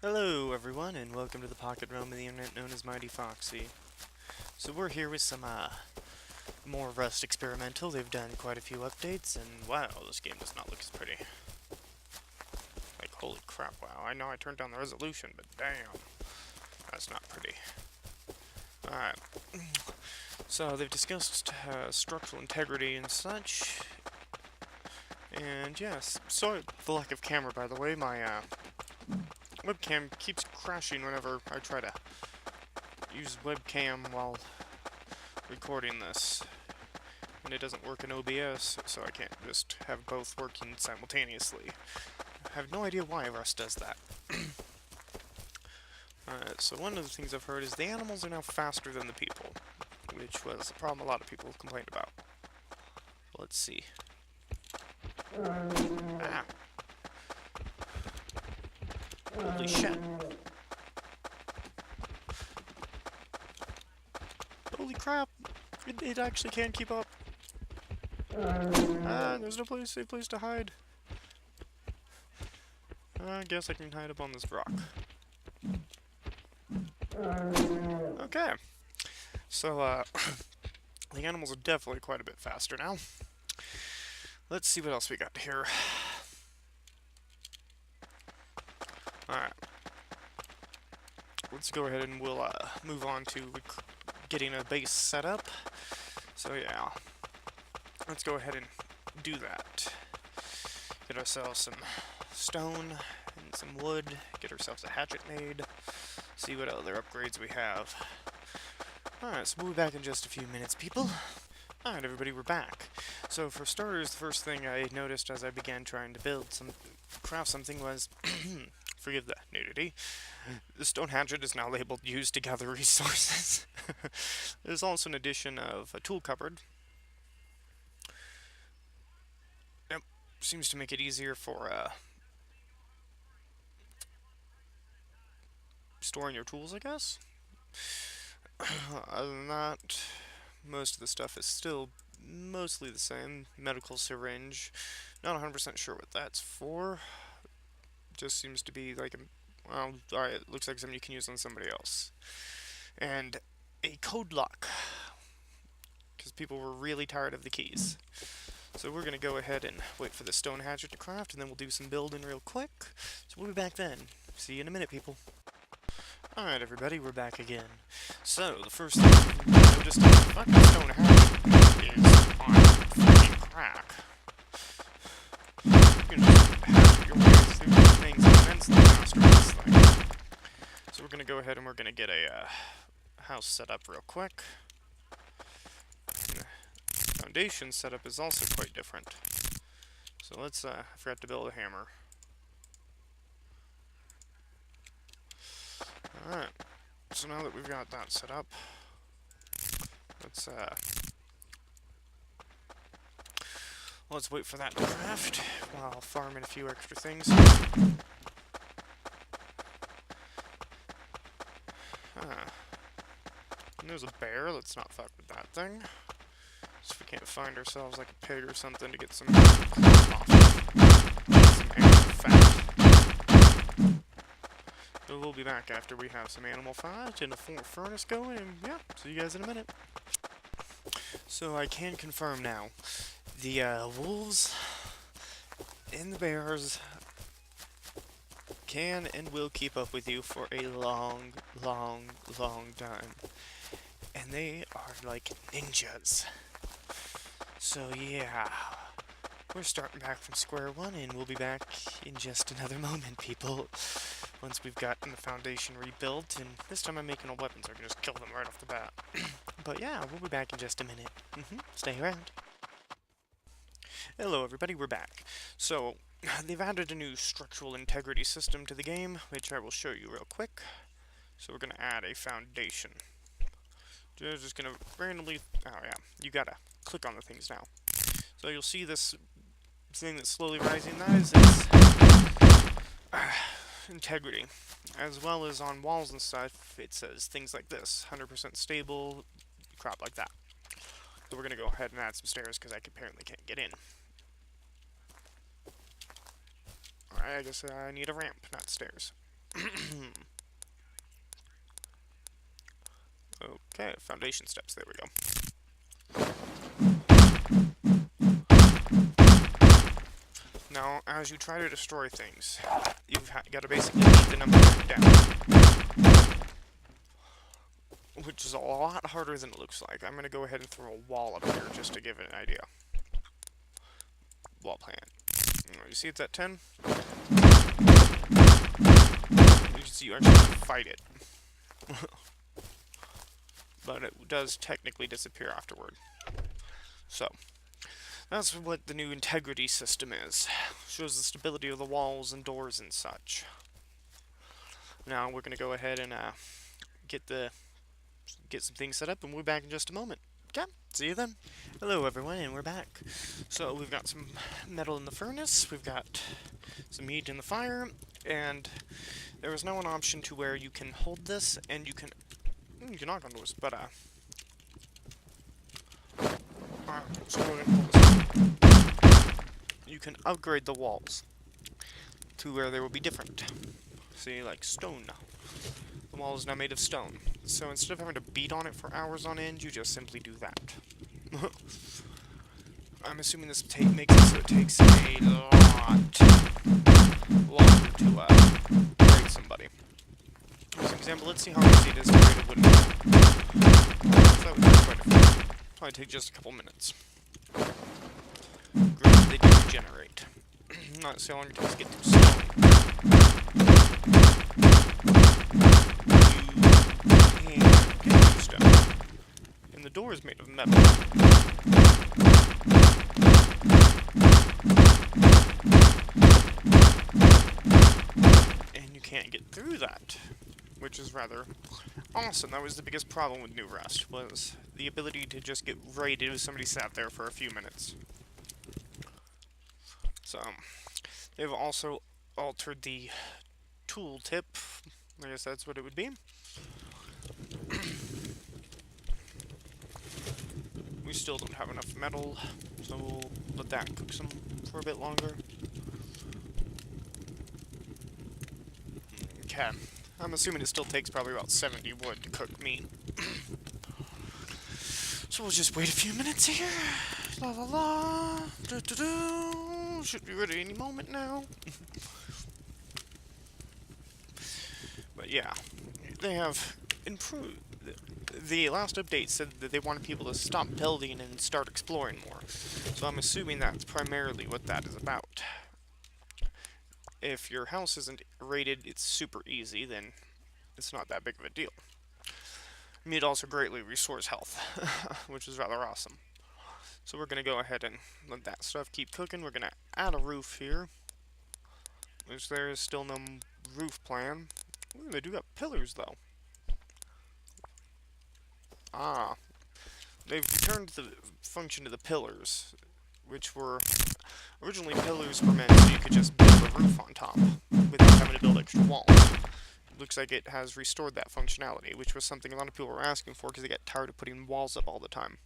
Hello everyone, and welcome to the pocket realm of the internet known as Mightyfoxxy. So we're here with some, more Rust experimental. They've done quite a few updates, and wow, this game does not look as pretty. Like, holy crap, wow. I know I turned down the resolution, but damn. That's not pretty. Alright. So, they've discussed, structural integrity and such. And, yes, sorry for the lack of camera, by the way. My, webcam keeps crashing whenever I try to use webcam while recording this, and it doesn't work in OBS, so I can't just have both working simultaneously. I have no idea why Rust does that. Alright, so one of the things I've heard is the animals are now faster than the people, which was a problem a lot of people complained about. Let's see. Ah! Holy shit! Holy crap! It actually can keep up. Ah, there's no safe place to hide. I guess I can hide up on this rock. Okay. So, the animals are definitely quite a bit faster now. Let's see what else we got here. Alright. Let's go ahead and we'll, move on to getting a base set up. So, yeah. Let's go ahead and do that. Get ourselves some stone and some wood. Get ourselves a hatchet made. See what other upgrades we have. Alright, so we'll be back in just a few minutes, people. Alright, everybody, we're back. So, for starters, the first thing I noticed as I began trying to craft something was, forgive the nudity, the stone hatchet is now labeled used to gather resources. There's also an addition of a tool cupboard. Yep, seems to make it easier for, storing your tools, I guess. Other than that, most of the stuff is still mostly the same. Medical syringe. Not 100% sure what that's for. Just seems to be like well, alright, it looks like something you can use on somebody else. And a code lock. Because people were really tired of the keys. So we're going to go ahead and wait for the stone hatchet to craft, and then we'll do some building real quick. So we'll be back then. See you in a minute, people. Alright, everybody, we're back again. So, the first thing you noticed is the fucking stone hatchet is on freaking crack. You can just hack your way through these things immensely faster with this thing. So we're gonna go ahead and we're gonna get a house set up real quick. And the foundation setup is also quite different. So let's, I forgot to build a hammer. Alright, so now that we've got that set up, let's wait for that to craft while farming a few extra things. And there's a bear, let's not fuck with that thing. So if we can't find ourselves like a pig or something to get some off some animal fat. But we'll be back after we have some animal fat and a furnace going, and yeah, see you guys in a minute. So I can confirm now, the wolves and the bears can and will keep up with you for a long, long, long time. And they are like ninjas. So yeah, we're starting back from square one, and we'll be back in just another moment, people. Once we've gotten the foundation rebuilt, and this time I'm making all weapons, I can just kill them right off the bat. But yeah, we'll be back in just a minute. Stay around. Hello everybody, we're back. So, they've added a new structural integrity system to the game, which I will show you real quick. So we're going to add a foundation. Just going to randomly, oh yeah, you gotta click on the things now. So you'll see this thing that's slowly rising, that is its integrity. As well as on walls and stuff, it says things like this, 100% stable, crap like that. So we're going to go ahead and add some stairs because I apparently can't get in. Alright, I guess I need a ramp, not stairs. Okay, foundation steps, there we go. Now, as you try to destroy things, you've got to basically keep the number down, which is a lot harder than it looks like. I'm going to go ahead and throw a wall up here just to give it an idea. Wall plan. You see it's at 10? You can see you actually have to fight it. But it does technically disappear afterward. So, that's what the new integrity system is. Shows the stability of the walls and doors and such. Now we're going to go ahead and get some things set up, and we'll be back in just a moment. Okay, see you then. Hello everyone, and we're back. So we've got some metal in the furnace, we've got some meat in the fire, and there is now an option to where you can hold this, and you can knock on doors, but so we're gonna hold this. You can upgrade the walls to where they will be different. See, like stone. The wall is now made of stone. So instead of having to beat on it for hours on end, you just simply do that. I'm assuming this makes it so it takes a lot longer to break somebody. As an example, let's see how easy it is to break a wooden wall. So that would take quite a few. Probably take just a couple minutes. Granted, they do regenerate. Not so long it takes to get through stone. And the door is made of metal. And you can't get through that, which is rather awesome. That was the biggest problem with New Rust, was the ability to just get raided if somebody sat there for a few minutes. So, they've also altered the tooltip. I guess that's what it would be. We still don't have enough metal, so we'll let that cook some for a bit longer. Okay. I'm assuming it still takes probably about 70 wood to cook meat. So we'll just wait a few minutes here. La la la. Do do do. Should be ready any moment now. But yeah, they have improved. The last update said that they wanted people to stop building and start exploring more. So I'm assuming that's primarily what that is about. If your house isn't rated, it's super easy, then it's not that big of a deal. Meat also greatly restores health, which is rather awesome. So we're going to go ahead and let that stuff keep cooking. We're going to add a roof here, which there is still no roof plan. Ooh, they do got pillars, though. Ah, they've returned the function of the pillars, which were originally pillars were meant so you could just build a roof on top without having to build extra walls. It looks like it has restored that functionality, which was something a lot of people were asking for because they get tired of putting walls up all the time.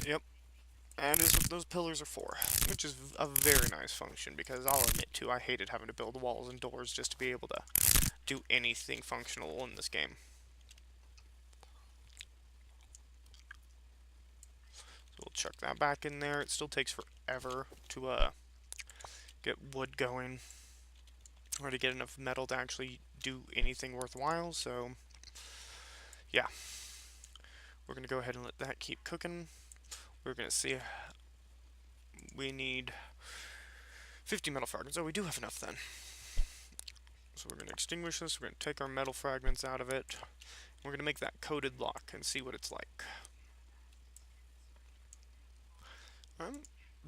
Yep, and is what those pillars are for, which is a very nice function because I'll admit too, I hated having to build walls and doors just to be able to do anything functional in this game. So we'll chuck that back in there. It still takes forever to get wood going or to get enough metal to actually do anything worthwhile, so yeah. We're going to go ahead and let that keep cooking. We're going to see, we need 50 metal fragments. Oh, we do have enough then. So we're going to extinguish this, we're going to take our metal fragments out of it. We're going to make that coated lock and see what it's like.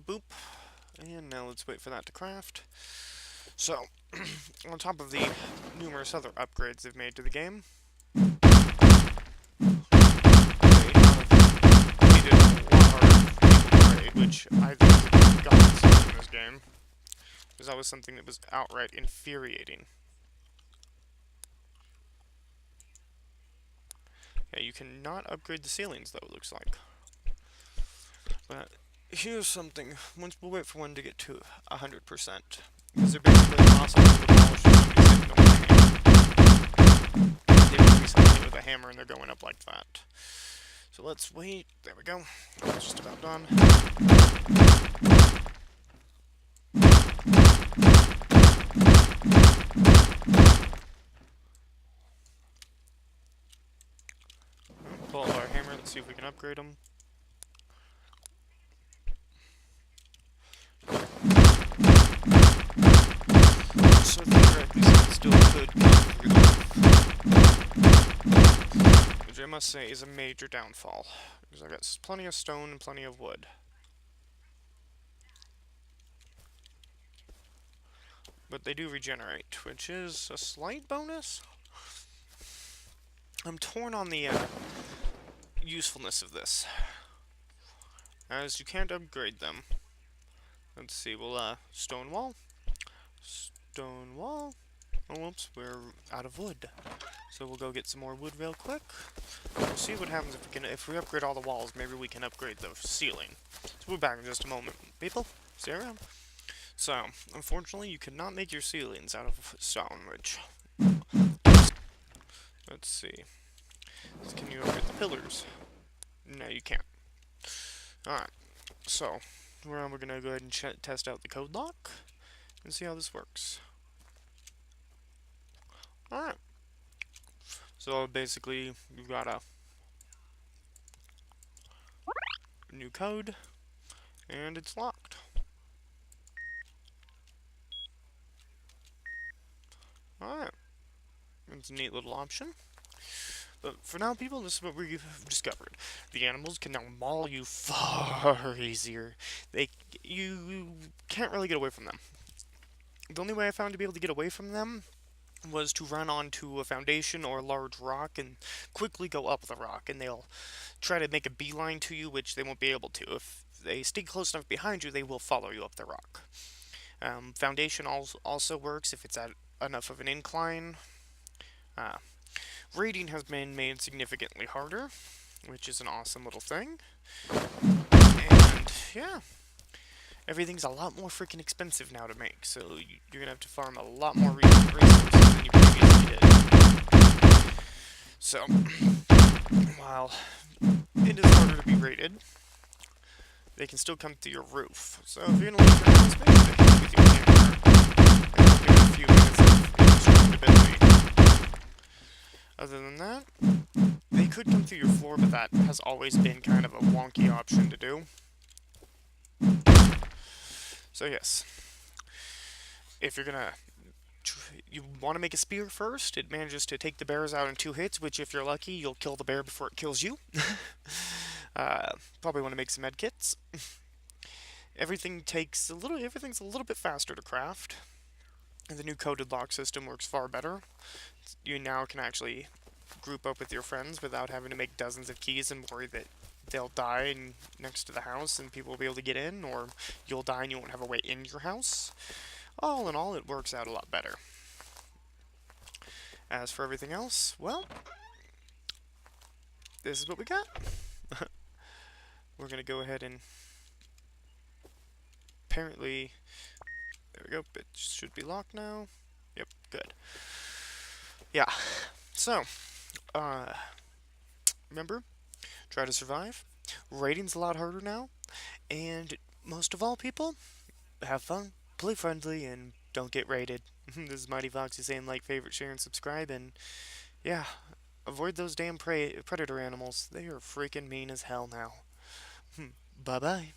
Boop. And now let's wait for that to craft. So, on top of the numerous other upgrades they've made to the game, they made it a lot harder for people to raid, which I think is a godsend in this game, because that was something that was outright infuriating. Yeah, you cannot upgrade the ceilings, though, it looks like. But here's something. We'll wait for one to get to 100%. Because they're basically impossible to demolish if somebody's hitting them with a hammer. They would be something with a hammer and they're going up like that. So let's wait. There we go. It's just about done. Pull out our hammer. Let's see if we can upgrade them. So theoretically, someone still could come through them. Which I must say is a major downfall. Because I've got plenty of stone and plenty of wood. But they do regenerate, which is a slight bonus. I'm torn on the usefulness of this, as you can't upgrade them. Let's see, we'll stone wall. Stone wall. Oh, whoops, we're out of wood. So we'll go get some more wood real quick. We'll see what happens if we upgrade all the walls. Maybe we can upgrade the ceiling. So we'll be back in just a moment. People, stay around. So, unfortunately, you cannot make your ceilings out of stone, which... Let's see. Can you upgrade the pillars? No, you can't. Alright, so, we're going to go ahead and test out the code lock and see how this works. Alright. So, basically, we've got a new code, and it's locked. Alright. It's a neat little option. But for now, people, this is what we've discovered. The animals can now maul you far easier. You can't really get away from them. The only way I found to be able to get away from them was to run onto a foundation or a large rock and quickly go up the rock, and they'll try to make a beeline to you, which they won't be able to. If they stay close enough behind you, they will follow you up the rock. Foundation also works if it's at enough of an incline. Raiding has been made significantly harder, which is an awesome little thing. And, yeah. Everything's a lot more freaking expensive now to make, so you're gonna have to farm a lot more resources than you previously did. So, while it is harder to be raided, they can still come through your roof. So if you're gonna leave your house, maybe they can with your camera. And give it a few minutes of indestructibility. Other than that, they could come through your floor, but that has always been kind of a wonky option to do. So yes, if you're gonna, you want to make a spear first, it manages to take the bears out in 2 hits, which if you're lucky, you'll kill the bear before it kills you. Probably want to make some med kits. Everything's a little bit faster to craft. And the new coded lock system works far better. You now can actually group up with your friends without having to make dozens of keys and worry that they'll die next to the house and people will be able to get in, or you'll die and you won't have a way in your house. All in all, it works out a lot better. As for everything else, well, this is what we got. We're going to go ahead and apparently, there we go, it should be locked now. Yep, good. Yeah, so, remember, try to survive. Raiding's a lot harder now, and most of all, people, have fun, play friendly, and don't get raided. This is Mightyfoxxy saying like, favorite, share, and subscribe, and yeah, avoid those damn predator animals. They are freaking mean as hell now. Bye-bye.